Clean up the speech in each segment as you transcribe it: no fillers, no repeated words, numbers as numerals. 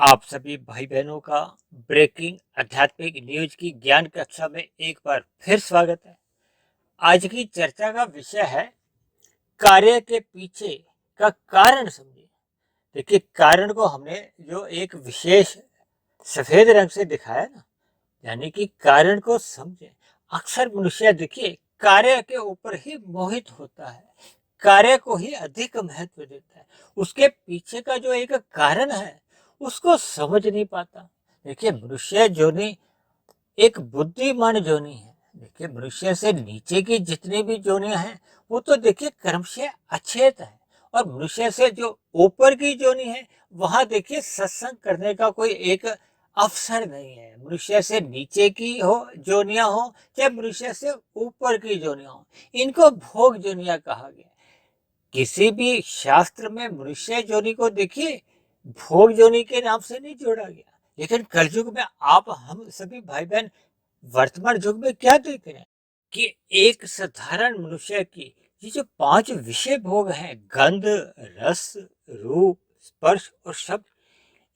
आप सभी भाई बहनों का ब्रेकिंग आध्यात्मिक न्यूज की ज्ञान कक्षा में एक बार फिर स्वागत है। आज की चर्चा का विषय है कार्य के पीछे का कारण समझिए। देखिए, कारण को हमने जो एक विशेष सफेद रंग से दिखाया ना, यानी कि कारण को समझे। अक्सर मनुष्य देखिए कार्य के ऊपर ही मोहित होता है, कार्य को ही अधिक महत्व देता है। उसके पीछे का जो एक कारण है उसको समझ नहीं पाता। देखिए, मनुष्य जोनी एक बुद्धिमान जोनी है। देखिए, मनुष्य से नीचे की जितनी भी जोनियां हैं वो तो देखिए कर्म से अछेत है, और मनुष्य से जो ऊपर की जोनी है वहां देखिए सत्संग करने का कोई एक अवसर नहीं है। मनुष्य से नीचे की हो जोनियां हो, चाहे मनुष्य से ऊपर की जोनियां हो, इनको भोग जोनियां कहा गया। किसी भी शास्त्र में मनुष्य जोनि को देखिए भोग जोनि के नाम से नहीं जोड़ा गया। लेकिन कलयुग में आप हम सभी भाई बहन वर्तमान युग में क्या देख रहे हैं कि एक साधारण मनुष्य की ये जो 5 विषय भोग हैं, गंध, रस, रूप, स्पर्श और शब्द,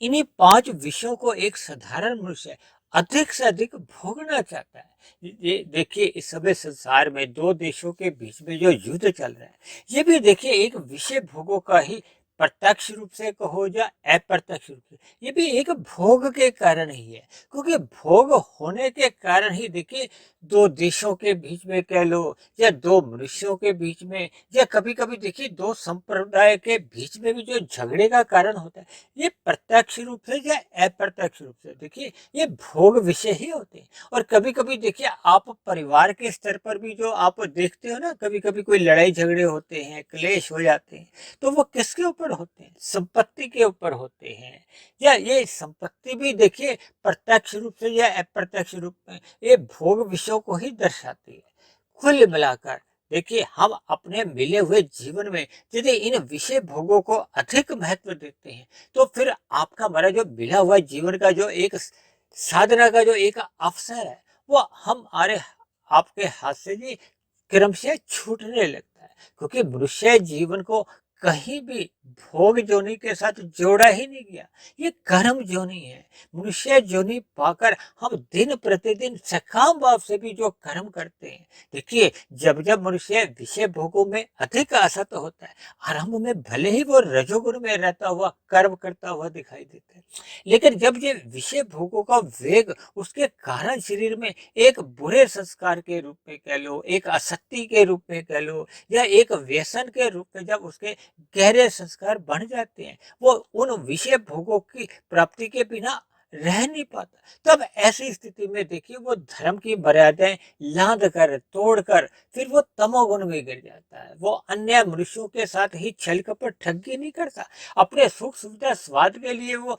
इन्हीं 5 विषयों को एक साधारण मनुष्य अधिक से अधिक भोगना चाहता है। ये देखिए, इस समय संसार में 2 देशों के बीच में जो युद्ध चल रहा है, ये भी देखिए एक विषय भोगों का ही प्रत्यक्ष रूप से कहो या अप्रत्यक्ष रूप से, ये भी एक भोग के कारण ही है। क्योंकि भोग होने के कारण ही देखिए 2 देशों के बीच में कह लो, या 2 मनुष्यों के बीच में, या कभी कभी देखिए 2 संप्रदाय के बीच में भी जो झगड़े का कारण होता है, ये प्रत्यक्ष रूप से या अप्रत्यक्ष रूप से देखिए ये भोग विषय ही होते हैं। और कभी कभी देखिए आप परिवार के स्तर पर भी जो आप देखते हो ना, कभी कभी कोई लड़ाई झगड़े होते हैं, क्लेश हो जाते हैं, तो वो किसके ऊपर होते हैं? संपत्ति के ऊपर होते हैं। या ये संपत्ति भी देखिए प्रत्यक्ष रूप से या अप्रत्यक्ष रूप में ये भोग विषयों को ही दर्शाती है। कुल मिलाकर देखिए, हम अपने मिले हुए जीवन में यदि इन विषय भोगों को अधिक महत्व देते हैं, तो फिर आपका हमारा जो मिला हुआ जीवन का जो एक साधना का जो एक अवसर है, वो हमारे आपके हाथ से जी क्रम से छूटने लगता है। क्योंकि मनुष्य जीवन को कहीं भी भोग जोनी के साथ जोड़ा ही नहीं गया, ये कर्म जोनी है। मनुष्य जोनी पाकर हम दिन प्रतिदिन सकाम भाव से भी जो कर्म करते हैं, देखिए जब जब मनुष्य विषय भोगों में अधिक आसक्त होता है, आरंभ में भले ही वो रजोगुण में रहता हुआ कर्म करता हुआ दिखाई देता है, लेकिन जब ये विषय भोगों का वेग उसके कारण शरीर में एक बुरे संस्कार के रूप में कह लो, एक आसक्ति के रूप में कह लो, या एक व्यसन के रूप में जब उसके गहरे संस्कार बन जाते हैं, वो उन विषय भोगों की प्राप्ति के बिना रह नहीं पाता। तब ऐसी स्थिति में देखिए वो धर्म की मर्यादाएं लांघ कर, तोड़ कर, फिर वो तमोगुण में गिर जाता है। वो अन्य मनुष्यों के साथ ही छल कपट ठगी नहीं करता, अपने सुख सुविधा स्वाद के लिए वो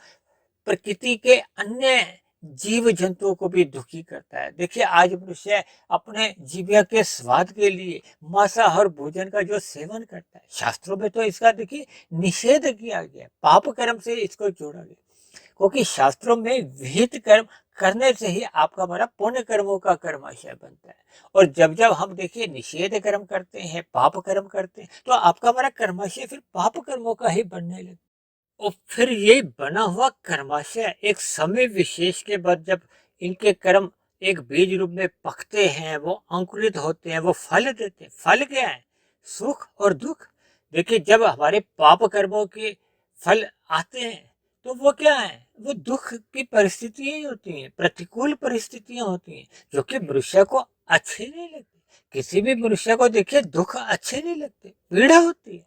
प्रकृति के अन्य जीव जंतुओं को भी दुखी करता है। देखिए, आज मनुष्य अपने जीविका के स्वाद के लिए मांसाहार भोजन का जो सेवन करता है, शास्त्रों में तो इसका देखिए निषेध किया गया, पाप कर्म से इसको जोड़ा गया। क्योंकि शास्त्रों में विहित कर्म करने से ही आपका हमारा पुण्य कर्मों का कर्माशय बनता है। और जब जब हम देखिए निषेध कर्म करते हैं, पाप कर्म करते हैं, तो आपका हमारा कर्माशय फिर पाप कर्मों का ही बनने लगता है। और फिर ये बना हुआ कर्माशय एक समय विशेष के बाद जब इनके कर्म एक बीज रूप में पकते हैं, वो अंकुरित होते हैं, वो फल देते हैं। फल क्या है? सुख और दुख। देखिए, जब हमारे पाप कर्मों के फल आते हैं तो वो क्या है? वो दुख की परिस्थितियां ही होती हैं, प्रतिकूल परिस्थितियां होती हैं, जो कि मनुष्य को अच्छी नहीं लगती। किसी भी मनुष्य को देखिए दुख अच्छे नहीं लगते, पीड़ा होती है।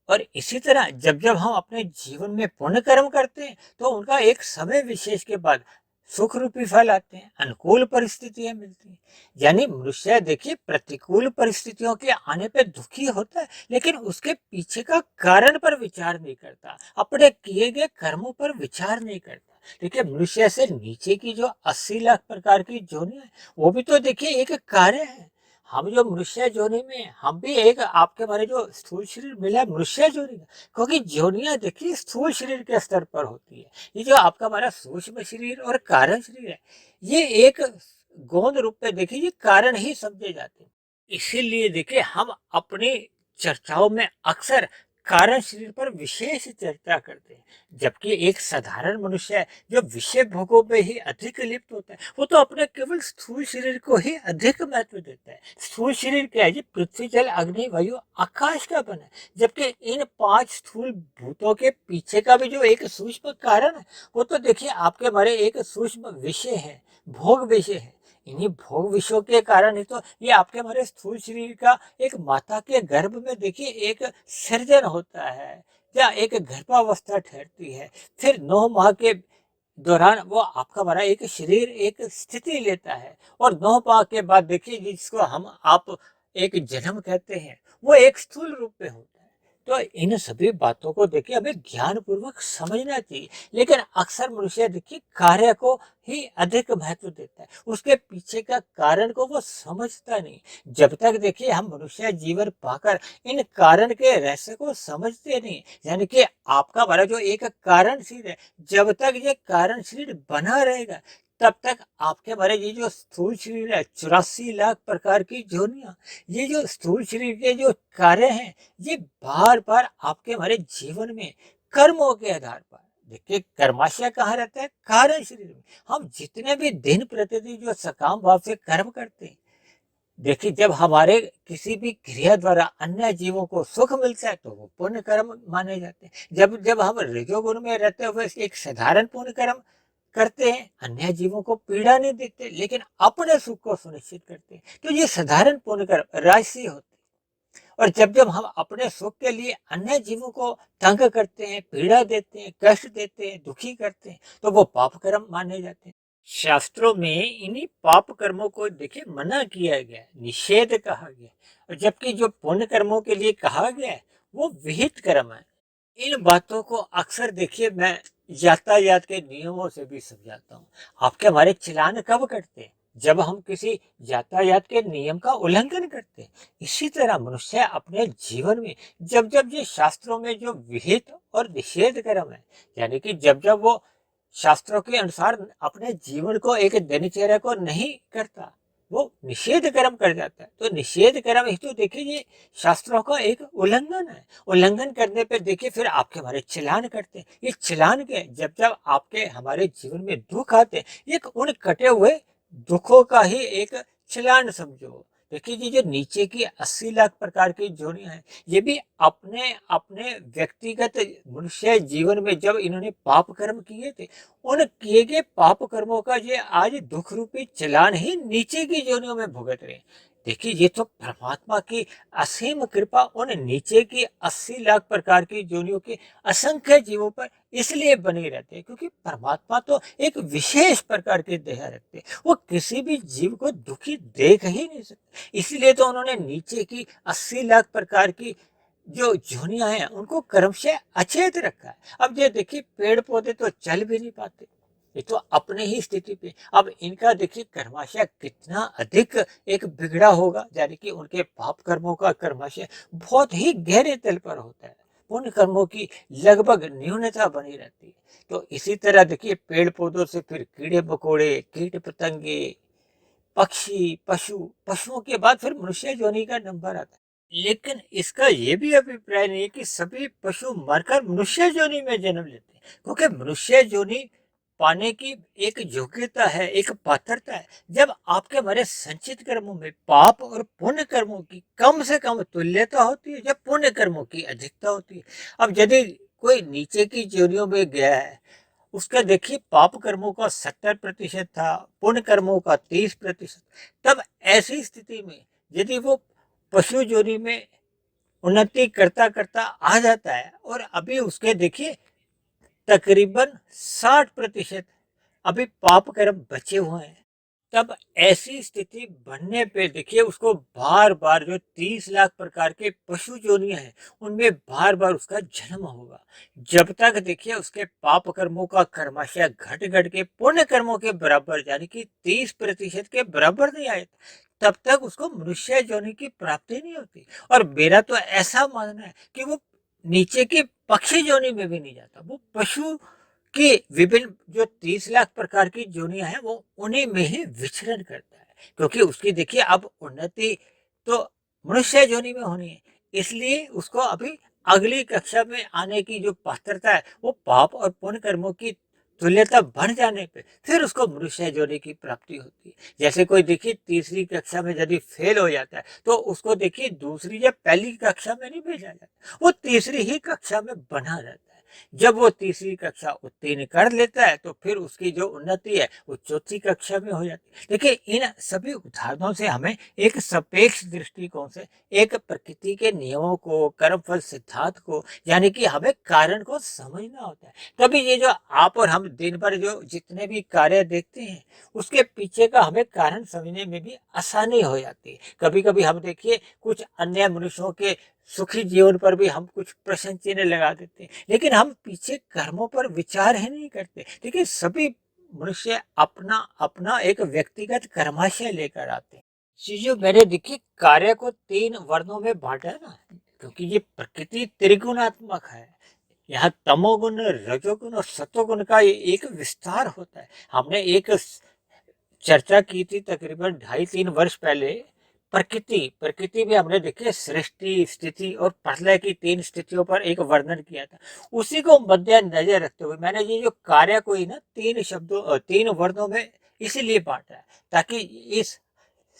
और इसी तरह जब जब हम अपने जीवन में पुण्य कर्म करते हैं, तो उनका एक समय विशेष के बाद सुख रूपी फल आते हैं, अनुकूल परिस्थितियां मिलती हैं। यानी मनुष्य देखिए प्रतिकूल परिस्थितियों के आने पर दुखी होता है, लेकिन उसके पीछे का कारण पर विचार नहीं करता, अपने किए गए कर्मों पर विचार नहीं करता। देखिए, मनुष्य से नीचे की जो 80 लाख प्रकार की जोनियां हैं, वो भी तो देखिए एक कार्य है। हम जो मनुष्य जोनि में, हम भी एक आपके हमारे जो स्थूल शरीर मिला है मनुष्य जोनि का, क्योंकि जोनियां देखिए स्थूल शरीर के स्तर पर होती है। ये जो आपका हमारा सूक्ष्म शरीर और कारण शरीर है, ये एक गोंद रूप में देखिए ये कारण ही समझे जाते हैं। इसीलिए देखिए हम अपनी चर्चाओं में अक्सर कारण शरीर पर विशेष चर्चा करते हैं, जबकि एक साधारण मनुष्य है जो विषय भोगों में ही अधिक लिप्त होता है, वो तो अपने केवल स्थूल शरीर को ही अधिक महत्व देता है। स्थूल शरीर क्या है जी? पृथ्वी, जल, अग्नि, वायु, आकाश का बना है, जबकि इन 5 स्थूल भूतों के पीछे का भी जो एक सूक्ष्म कारण है, वो तो देखिए आपके हमारे एक सूक्ष्म विषय है, भोग विषय है। इन्हीं भोग विषयों के कारण ही तो ये आपके हमारे स्थूल शरीर का एक माता के गर्भ में देखिए एक सृजन होता है, या एक गर्भावस्था ठहरती है, फिर 9 माह के दौरान वो आपका हमारा एक शरीर एक स्थिति लेता है, और 9 माह के बाद देखिए जिसको हम आप एक जन्म कहते हैं, वो एक स्थूल रूप में होता है। तो इन सभी बातों को देखिए हमें ज्ञान पूर्वक समझना चाहिए, लेकिन अक्सर मनुष्य देखिए कार्य को ही अधिक महत्व देता है, उसके पीछे का कारण को वो समझता नहीं। जब तक देखिए हम मनुष्य जीवन पाकर इन कारण के रहस्य को समझते नहीं, यानी कि आपका हमारा जो एक कारण शरीर है, जब तक ये कारण शरीर बना रहेगा, तब तक आपके हमारे ये जो स्थूल शरीर है, 84 लाख प्रकार की योनियां, ये जो स्थूल शरीर के जो कार्य हैं, ये बार बार आपके हमारे जीवन में कर्मों के आधार पर देखिए, कर्माशय कहाँ रहता है? कारण शरीर में। हम जितने भी दिन प्रतिदिन जो सकाम भाव से कर्म करते हैं, देखिए जब हमारे किसी भी क्रिया द्वारा अन्य जीवों को सुख मिलता है, तो वो पुण्य कर्म माने जाते हैं। जब जब हम रजोगुण में रहते हुए एक साधारण पुण्य कर्म करते हैं, अन्य जीवों को पीड़ा नहीं देते, लेकिन अपने सुख को सुनिश्चित करते हैं, तो ये साधारण पुण्य कर्म राशि होते हैं। और जब जब हम अपने सुख के लिए अन्य जीवों को तंग करते हैं, पीड़ा देते हैं, कष्ट देते हैं, दुखी करते हैं, तो वो पाप कर्म माने जाते हैं। शास्त्रों में इन्हीं पाप कर्मों को देखिए मना किया गया है, निषेध कहा गया है, और जबकि जो पुण्य कर्मों के लिए कहा गया है, वो विहित कर्म है। इन बातों को अक्सर देखिए मैं यातायात के नियमों से भी समझाता हूँ। आपके हमारे चालान कब कटते हैं? जब हम किसी यातायात के नियम का उल्लंघन करते हैं। इसी तरह मनुष्य अपने जीवन में जब जब ये शास्त्रों में जो विहित और निषेध कर्म है, यानी कि जब जब वो शास्त्रों के अनुसार अपने जीवन को एक दिनचर्या को नहीं करता, वो निषेध कर्म कर जाता है, तो निषेध कर्म ही तो देखिए ये शास्त्रों का एक उल्लंघन है। उल्लंघन करने पे देखिए फिर आपके हमारे चालान करते हैं। ये चालान के जब जब आपके हमारे जीवन में दुख आते हैं, ये उन कटे हुए दुखों का ही एक चालान समझो। देखिए ये जो नीचे की 80 लाख प्रकार की जोड़ियां हैं, ये भी अपने अपने व्यक्तिगत मनुष्य जीवन में जब इन्होंने पाप कर्म किए थे, उन किए गए पाप कर्मों का ये आज दुख रूपी चालान ही नीचे की योनियों में भुगत रहे हैं। देखिए ये तो परमात्मा की असीम कृपा उन नीचे की 80 लाख प्रकार की योनियों के असंख्य जीवों पर इसलिए बनी रहती है, क्योंकि परमात्मा तो एक विशेष प्रकार की दया रखते हैं, वो किसी भी जीव को दुखी देख ही नहीं सकते। इसलिए तो उन्होंने नीचे की 80 लाख प्रकार की जो योनियां हैं उनको क्रमशः अचेत रखा है। अब ये देखिए पेड़ पौधे तो चल भी नहीं पाते, ये तो अपने ही स्थिति पे। अब इनका देखिए कर्माशय कितना अधिक एक बिगड़ा होगा, यानी कि उनके पाप कर्मों का कर्माशय बहुत ही गहरे तल पर होता है, पुण्य कर्मों की लगभग न्यूनता बनी रहती है। तो इसी तरह देखिए पेड़ पौधों से फिर कीड़े मकोड़े, कीट पतंगे, पक्षी, पशुओं के बाद फिर मनुष्य योनि का नंबर आता है। लेकिन इसका ये भी अभिप्राय नहीं है कि सभी पशु मरकर मनुष्य योनि में जन्म लेते हैं, क्योंकि मनुष्य योनि पाने की एक योग्यता है, एक पात्रता है, जब आपके हमारे संचित कर्मों में पाप और पुण्य कर्मों की कम से कम तुल्यता होती है, जब पुण्य कर्मों की अधिकता होती है। अब यदि कोई नीचे की योनियों में गया है, उसका देखिए पाप कर्मों का 70% था, पुण्य कर्मों का 30%, तब ऐसी स्थिति में यदि वो पशु योनि में उन्नति करता करता आ जाता है, और अभी उसके देखिए तकरीबन 60% अभी पाप कर्म बचे हुए हैं, तब ऐसी स्थिति बनने पे देखिए उसको बार बार जो 30 लाख प्रकार के पशु योनियां हैं, उनमें बार बार उसका जन्म होगा। जब तक देखिए उसके पाप कर्मों का कर्माशय घट घट के पुण्य कर्मों के बराबर, यानी कि 30% के बराबर नहीं आए, तब तक उसको मनुष्य योनि की प्राप्ति नहीं होती। और मेरा तो ऐसा मानना है कि वो नीचे की पक्षी योनि में भी नहीं जाता, वो पशु कि विभिन्न जो 30 लाख प्रकार की योनियां हैं, वो उन्हीं में ही विचरण करता है, क्योंकि उसकी देखिए अब उन्नति तो मनुष्य योनि में होनी है, इसलिए उसको अभी अगली कक्षा में आने की जो पात्रता है वो पाप और पुण्य कर्मों की तुल्यता बढ़ जाने पे फिर उसको मनुष्य जोड़े की प्राप्ति होती है। जैसे कोई देखिए तीसरी कक्षा में यदि फेल हो जाता है तो उसको देखिए दूसरी या पहली कक्षा में नहीं भेजा जाता, वो तीसरी ही कक्षा में बना रहता है। जब वो तीसरी कक्षा उत्तीर्ण कर लेता है तो फिर उसकी जो उन्नति है वो चौथी कक्षा में हो जाती है। देखिए इन सभी उदाहरणों से हमें एक सापेक्ष दृष्टिकोण से एक प्रकृति के नियमों को, कर्मफल सिद्धांत को, यानी कि हमें कारण को समझना होता है। तभी ये जो आप और हम दिन भर जो जितने भी कार्य देखते हैं उसके पीछे का हमें कारण समझने में भी आसानी हो जाती है। कभी कभी हम देखिए कुछ अन्य मनुष्यों के सुखी जीवन पर भी हम कुछ प्रश्न चिन्ह लगा देते हैं, लेकिन हम पीछे कर्मों पर विचार ही नहीं करते। देखिए सभी मनुष्य अपना अपना एक व्यक्तिगत कर्माशय लेकर आते हैं। चीजों मैंने देखिए कार्य को तीन वर्णों में बांटा है ना, क्योंकि ये प्रकृति त्रिगुणात्मक है। यहाँ तमोगुण, रजोगुण और सतोगुण का एक विस्तार होता है। हमने एक चर्चा की थी तकरीबन 2.5-3 वर्ष पहले। प्रकृति प्रकृति में हमने देखे सृष्टि, स्थिति और प्रलय की तीन स्थितियों पर एक वर्णन किया था। उसी को मद्देनजर रखते हुए मैंने ये जो कार्य को ही ना तीन शब्दों तीन वर्णों में इसीलिए बांटा है, ताकि इस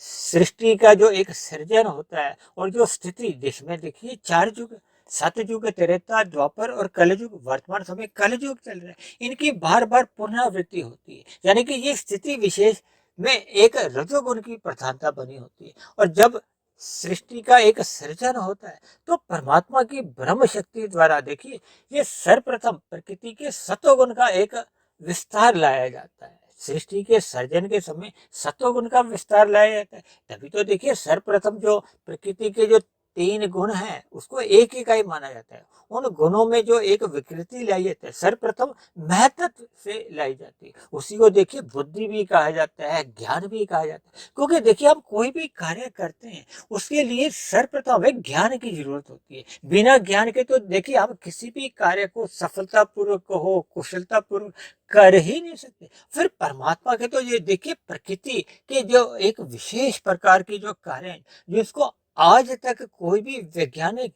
सृष्टि का जो एक सृजन होता है और जो स्थिति, जिसमें देखिए 4 युग, सतयुग, त्रेता, द्वापर और कलयुग, वर्तमान समय कलयुग चल रहा है, इनकी बार बार पुनरावृत्ति होती है। यानी कि ये स्थिति विशेष में एक रजोगुण की प्रधानता बनी होती है। और जब सृष्टि का एक सृजन होता है तो परमात्मा की ब्रह्म शक्ति द्वारा देखिए ये सर्वप्रथम प्रकृति के सतोगुण का एक विस्तार लाया जाता है। सृष्टि के सर्जन के समय सतोगुण का विस्तार लाया जाता है। तभी तो देखिए सर्वप्रथम जो प्रकृति के जो तीन गुण हैं उसको एक ही का ही माना जाता है। उन गुणों में जो एक विकृति लाई जाती है सर्वप्रथम महतत्व से लाई जाती है। उसी को देखिए बुद्धि भी कहा जाता है, ज्ञान भी कहा जाता है। क्योंकि देखिए हम कोई भी कार्य करते हैं उसके लिए सर्वप्रथम हमें ज्ञान की जरूरत होती है। बिना ज्ञान के तो देखिए हम किसी भी कार्य को सफलतापूर्वक हो, कुशलतापूर्वक कर ही नहीं सकते। फिर परमात्मा के तो ये देखिए प्रकृति के जो एक विशेष प्रकार की जो कार्य है जिसको आज तक कोई भी वैज्ञानिक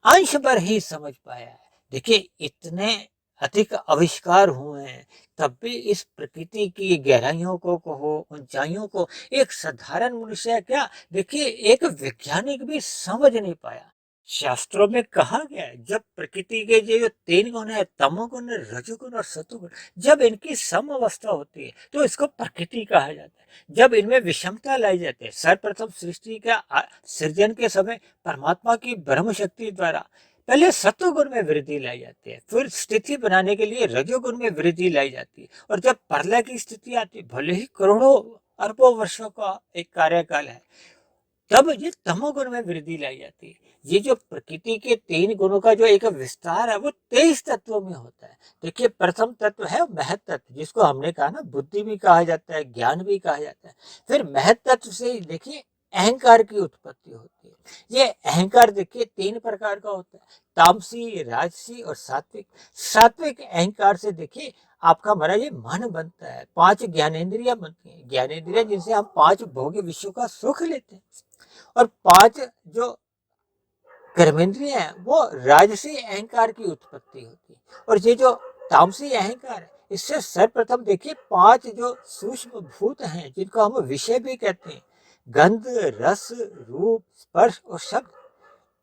अंश भर ही समझ पाया है। देखिए इतने अधिक आविष्कार हुए हैं तब भी इस प्रकृति की गहराइयों को कहो, ऊंचाइयों को एक साधारण मनुष्य क्या देखिए एक वैज्ञानिक भी समझ नहीं पाया। शास्त्रों में कहा गया है जब प्रकृति के जो तीन गुण है तमोगुण, रजोगुण और सतोगुण, जब इनकी सम अवस्था होती है तो इसको प्रकृति कहा जाता है। जब इनमें विषमता लाई जाती है सर्वप्रथम सृष्टि का सृजन के समय परमात्मा की ब्रह्म शक्ति द्वारा पहले सतोगुण में वृद्धि लाई जाती है, फिर स्थिति बनाने के लिए रजोगुण में वृद्धि लाई जाती है, और जब प्रलय की स्थिति आती है भले ही करोड़ों अरबों वर्षों का एक कार्यकाल है तब ये तमोगुण में वृद्धि लाई जाती है। ये जो प्रकृति के तीन गुणों का जो एक विस्तार है वो 23 तत्वों में होता है। देखिए प्रथम तत्व है महत तत्व, जिसको हमने कहा ना बुद्धि भी कहा जाता है, ज्ञान भी कहा जाता है। फिर महत तत्व से देखिए अहंकार की उत्पत्ति होती है। ये अहंकार देखिए तीन प्रकार का होता है, तामसी, राजसी और सात्विक। सात्विक अहंकार से देखिए आपका हमारा ये मन बनता है, 5 ज्ञानेंद्रियां बनती हैं, ज्ञानेंद्रियां जिनसे हम 5 भोग्य विषयों का सुख लेते हैं। और 5 जो कर्मेंद्रिय है वो राजसी अहंकार की उत्पत्ति होती है। और ये जो तामसी अहंकार है इससे सर्वप्रथम देखिए 5 जो सूक्ष्म भूत हैं जिनको हम विषय भी कहते हैं, गंध, रस, रूप, स्पर्श और शब्द,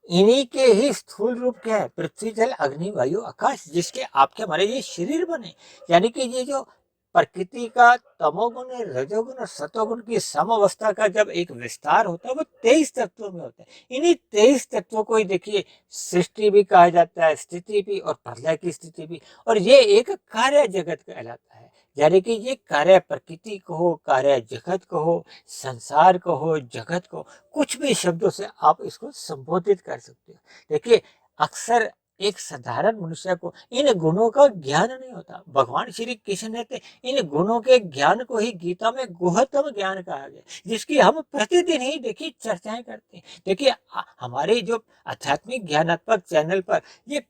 इन्हीं के ही स्थूल रूप क्या है पृथ्वी, जल, अग्नि, वायु, आकाश, जिसके आपके हमारे ये शरीर बने। यानी कि ये जो प्रकृति का तमोगुण, रजोगुण और सतोगुण की समअवस्था का जब एक विस्तार होता है वो 23 तत्वों में होता है। इन्हीं 23 तत्वों को ही देखिए सृष्टि भी कहा जाता है, स्थिति भी और प्रलय की स्थिति भी। और ये एक कार्य जगत कहलाता है। यानी कि ये कार्य प्रकृति को हो, कार्य जगत को हो, संसार को हो, जगत को, कुछ भी शब्दों से आप इसको संबोधित कर सकते हो। देखिए अक्सर एक साधारण मनुष्य को इन गुणों का ज्ञान नहीं होता। भगवान श्री कृष्ण ने इन गुणों के ज्ञान को ही गीता में गुहतम ज्ञान कहा गया, जिसकी हम प्रतिदिन ही देखिए चर्चाएं करते हैं। देखिए हमारे जो आध्यात्मिक ज्ञानात्मक चैनल पर ये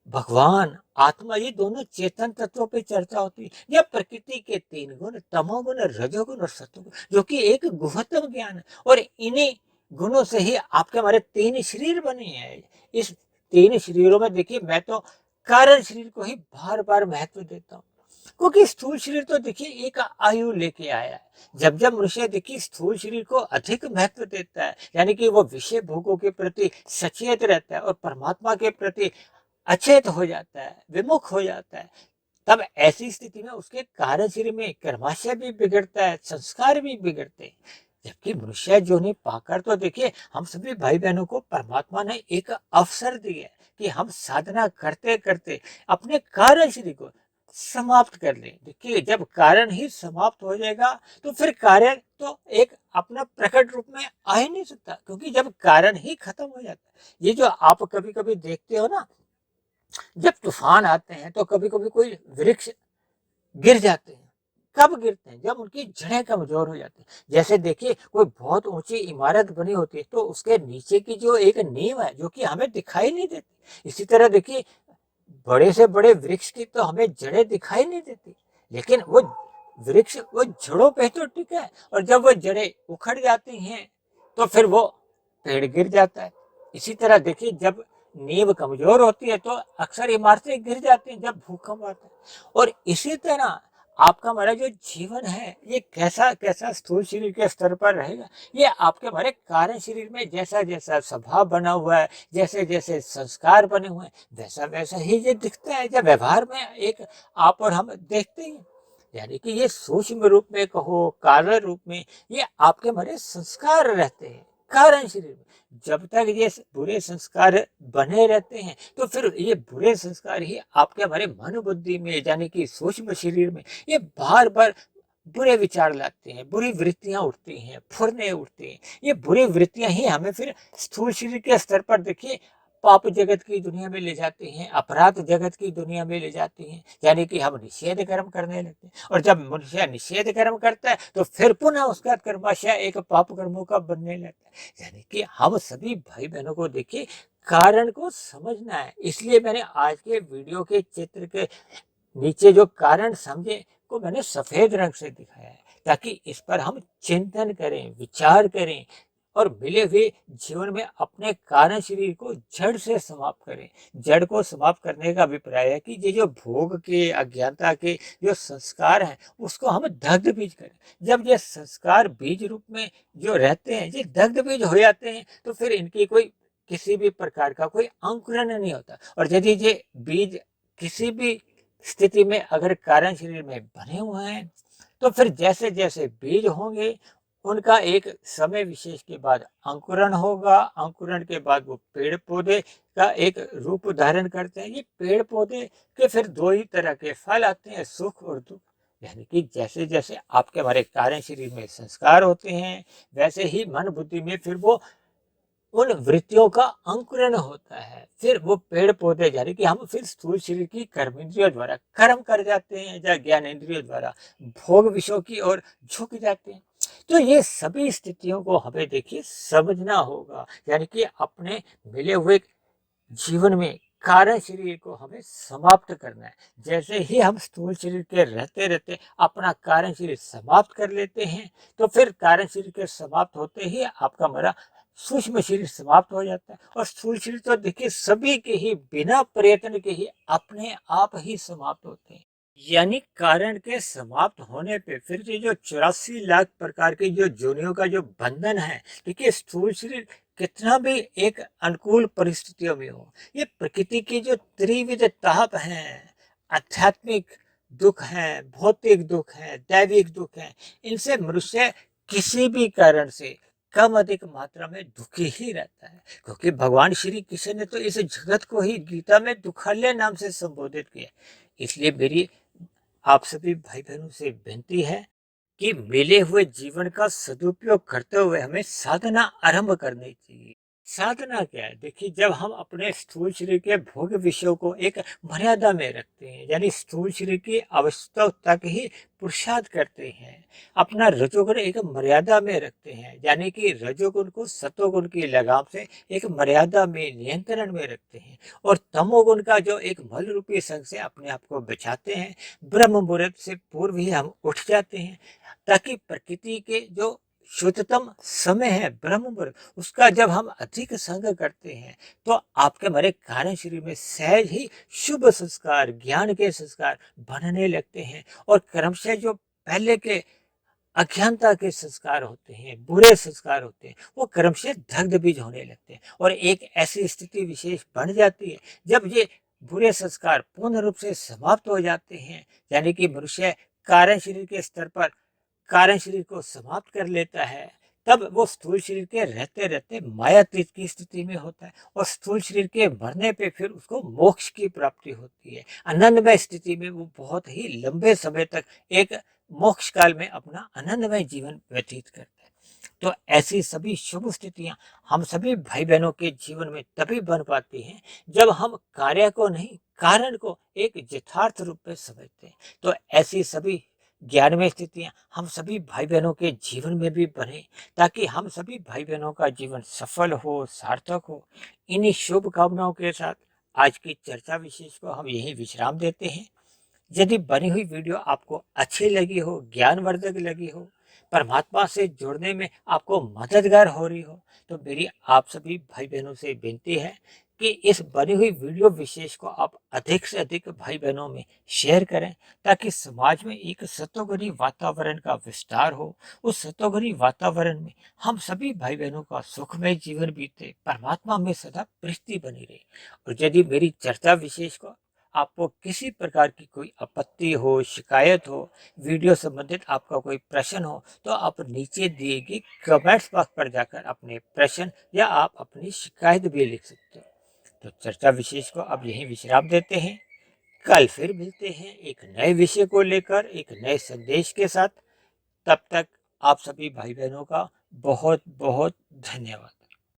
भगवान, आत्मा, ये दोनों चेतन तत्वों पे चर्चा होती है। यह प्रकृति के तीन गुण तमोगुण, रजोगुण और सतोगुण, जो कि एक गुहतम ज्ञान है। और इन्हीं गुणों से ही आपके हमारे तीन शरीर बने हैं। इस तीन शरीरों में देखिए मैं तो कारण शरीर को ही बार बार महत्व देता हूँ, क्योंकि स्थूल शरीर तो देखिए एक आयु लेके आया है। जब जब मनुष्य देखिए स्थूल शरीर को अधिक महत्व देता है, यानी कि वो विषय भोगों के प्रति सचेत रहता है और परमात्मा के प्रति अचेत हो जाता है, विमुख हो जाता है, तब ऐसी स्थिति में उसके कार्य शरीर में कर्माशय भी बिगड़ता है, संस्कार भी बिगड़ते हैं। जबकि मनुष्य जो नहीं पाकर तो देखिए हम सभी भाई बहनों को परमात्मा ने एक अवसर दिया है कि हम साधना करते करते अपने कार्य शरीर को समाप्त कर लें। देखिए जब कारण ही समाप्त हो जाएगा तो फिर कार्य तो एक अपना प्रकट रूप में आ ही नहीं सकता, क्योंकि जब कारण ही खत्म हो जाता है। ये जो आप कभी कभी देखते हो ना, जब तूफान आते हैं तो कभी कभी कोई वृक्ष गिर जाते हैं। कब गिरते हैं? जब उनकी जड़ें कमजोर हो जाती हैं। जैसे देखिए कोई बहुत ऊंची इमारत बनी होती है तो उसके नीचे की जो एक नींव है जो कि हमें दिखाई नहीं देती, इसी तरह देखिए बड़े से बड़े वृक्ष की तो हमें जड़ें दिखाई नहीं देती, लेकिन वो वृक्ष वो जड़ों पे तो टिका है, और जब वो जड़ें उखड़ जाती हैं तो फिर वो पेड़ गिर जाता है। इसी तरह देखिए जब नींव कमजोर होती है तो अक्सर इमारतें गिर जाती हैं जब भूकंप आता है। और इसी तरह आपका हमारा जो जीवन है ये कैसा कैसा स्थूल शरीर के स्तर पर रहेगा, ये आपके हमारे कार्य शरीर में जैसा जैसा स्वभाव बना हुआ है, जैसे जैसे संस्कार बने हुए हैं, वैसा वैसा ही ये दिखता है। जब व्यवहार में एक आप और हम देखते हैं, यानी कि ये सूक्ष्म रूप में कहो कार्य रूप में ये आपके हमारे संस्कार रहते हैं कारण शरीर में। जब तक ये बुरे संस्कार बने रहते हैं तो फिर ये बुरे संस्कार ही आपके हमारे मन बुद्धि में यानी कि सूक्ष्म शरीर में ये बार बार बुरे विचार लाते हैं, बुरी वृत्तियां उठती हैं, फुरने उठते हैं। ये बुरी वृत्तियां ही हमें फिर स्थूल शरीर के स्तर पर देखिए पाप जगत की दुनिया में ले जाती हैं, अपराध जगत की दुनिया में ले जाती हैं, यानी कि हम निषेध कर्म करने लगते हैं। और जब मनुष्य निषेध कर्म करता है तो फिर पुनः उसका कर्माशय एक पाप कर्मों का बनने लगता है। यानी कि हम सभी भाई बहनों को देखिए कारण को समझना है। इसलिए मैंने आज के वीडियो के चित्र के नीचे जो कारण समझे को मैंने सफेद रंग से दिखाया है, ताकि इस पर हम चिंतन करें, विचार करें और मिले हुए जीवन में अपने कारण शरीर को जड़ से समाप्त करें। जड़ को समाप्त करने का अभिप्राय है कि ये जो भोग के अज्ञानता के जो संस्कार हैं उसको हम दग्ध बीज करें। जब ये संस्कार बीज रूप में जो रहते हैं ये दग्ध बीज हो जाते हैं तो फिर इनकी कोई किसी भी प्रकार का कोई अंकुरण नहीं होता। और यदि ये बीज किसी भी स्थिति में अगर कारण शरीर में बने हुए हैं तो फिर जैसे जैसे बीज होंगे उनका एक समय विशेष के बाद अंकुरण होगा, अंकुरण के बाद वो पेड़ पौधे का एक रूप धारण करते हैं। ये पेड़ पौधे के फिर दो ही तरह के फल आते हैं, सुख और दुख। यानी कि जैसे जैसे आपके हमारे कारण शरीर में संस्कार होते हैं वैसे ही मन बुद्धि में फिर वो उन वृत्तियों का अंकुरण होता है। फिर वो पेड़ पौधे यानी कि हम फिर स्थूल शरीर की कर्म इंद्रियों द्वारा कर्म कर जाते हैं या ज्ञान इंद्रियों द्वारा भोग विषयों की ओर झुक जाते हैं। तो ये सभी स्थितियों को हमें देखिए समझना होगा, यानी कि अपने मिले हुए जीवन में कारण शरीर को हमें समाप्त करना है। जैसे ही हम स्थूल शरीर के रहते रहते अपना कारण शरीर समाप्त कर लेते हैं तो फिर कारण शरीर के समाप्त होते ही आपका हमारा सूक्ष्म शरीर समाप्त हो जाता है। और स्थूल शरीर तो देखिए सभी के ही बिना प्रयत्न के ही अपने आप ही समाप्त होते हैं। यानी कारण के समाप्त होने पे फिर ये जो 84 लाख प्रकार की जो जोनियों का जो बंधन है, देखिए स्थूल शरीर कितना भी एक अनुकूल परिस्थितियों में हो, ये प्रकृति की जो त्रिविध ताप हैं, आध्यात्मिक दुख हैं, भौतिक दुख हैं, दैविक दुख हैं, इनसे मनुष्य किसी भी कारण से कम अधिक मात्रा में दुखी ही रहता है। क्योंकि भगवान श्री कृष्ण ने तो इस जगत को ही गीता में दुखालय नाम से संबोधित किया। इसलिए मेरी आप सभी भाई बहनों से विनती है कि मिले हुए जीवन का सदुपयोग करते हुए हमें साधना आरंभ करनी चाहिए। साधना क्या है? देखिए जब हम अपने स्थूल शरीर के भोग विषयों को एक मर्यादा में रखते हैं, यानी स्थूल शरीर की आवश्यकता तक ही पुरुषार्थ करते हैं, अपना रजोगुण एक मर्यादा में रखते हैं, यानी कि रजोगुण को सतोगुण की लगाम से एक मर्यादा में नियंत्रण में रखते हैं, और तमोगुण का जो एक मल रूपी संग से अपने आप को बचाते हैं, ब्रह्म मुहूर्त से पूर्व ही हम उठ जाते हैं, ताकि प्रकृति के जो शुद्धतम समय है ब्रह्म मुहूर्त, उसका जब हम अधिक संग करते हैं तो आपके हमारे कारण शरीर में सहज ही शुभ संस्कार, ज्ञान के संस्कार बनने लगते हैं और क्रमशः जो पहले के अज्ञानता के संस्कार होते हैं, बुरे संस्कार होते हैं, वो क्रमशः दग्ध बीज होने लगते हैं और एक ऐसी स्थिति विशेष बन जाती है जब ये बुरे संस्कार पूर्ण रूप से समाप्त हो जाते हैं, यानी कि मनुष्य कारण शरीर के स्तर पर कारण शरीर को समाप्त कर लेता है, तब वो स्थूल शरीर के रहते रहते मायातीत की स्थिति में होता है और स्थूल शरीर के मरने पे फिर उसको मोक्ष की प्राप्ति होती है। आनंदमय स्थिति में वो बहुत ही लंबे समय तक एक मोक्ष काल में अपना आनंदमय जीवन व्यतीत करता है। तो ऐसी सभी शुभ स्थितियां हम सभी भाई बहनों के जीवन में तभी बन पाती हैं जब हम कार्य को नहीं, कारण को एक यथार्थ रूप में समझते हैं। तो ऐसी सभी ज्ञानमय स्थितियां हम सभी भाई बहनों के जीवन में भी बने, ताकि हम सभी भाई बहनों का जीवन सफल हो, सार्थक हो। इन्हीं शुभ कामनाओं के साथ आज की चर्चा विशेष को हम यही विश्राम देते हैं। यदि बनी हुई वीडियो आपको अच्छी लगी हो, ज्ञानवर्धक लगी हो, परमात्मा से जुड़ने में आपको मददगार हो रही हो, तो मेरी आप सभी भाई बहनों से विनती है कि इस बनी हुई वीडियो विशेष को आप अधिक से अधिक भाई बहनों में शेयर करें, ताकि समाज में एक सतोगुणी वातावरण का विस्तार हो। उस सतोगुणी वातावरण में हम सभी भाई बहनों का सुखमय जीवन बीते, परमात्मा में सदा प्रीति बनी रहे। और यदि मेरी चर्चा विशेष को आपको किसी प्रकार की कोई आपत्ति हो, शिकायत हो, वीडियो संबंधित आपका कोई प्रश्न हो, तो आप नीचे दिए गए कमेंट्स बॉक्स पर जाकर अपने प्रश्न या आप अपनी शिकायत भी लिख सकते हो। तो चर्चा विशेष को अब यहीं विश्राम देते हैं। कल फिर मिलते हैं एक नए विषय को लेकर, एक नए संदेश के साथ। तब तक आप सभी भाई बहनों का बहुत बहुत धन्यवाद।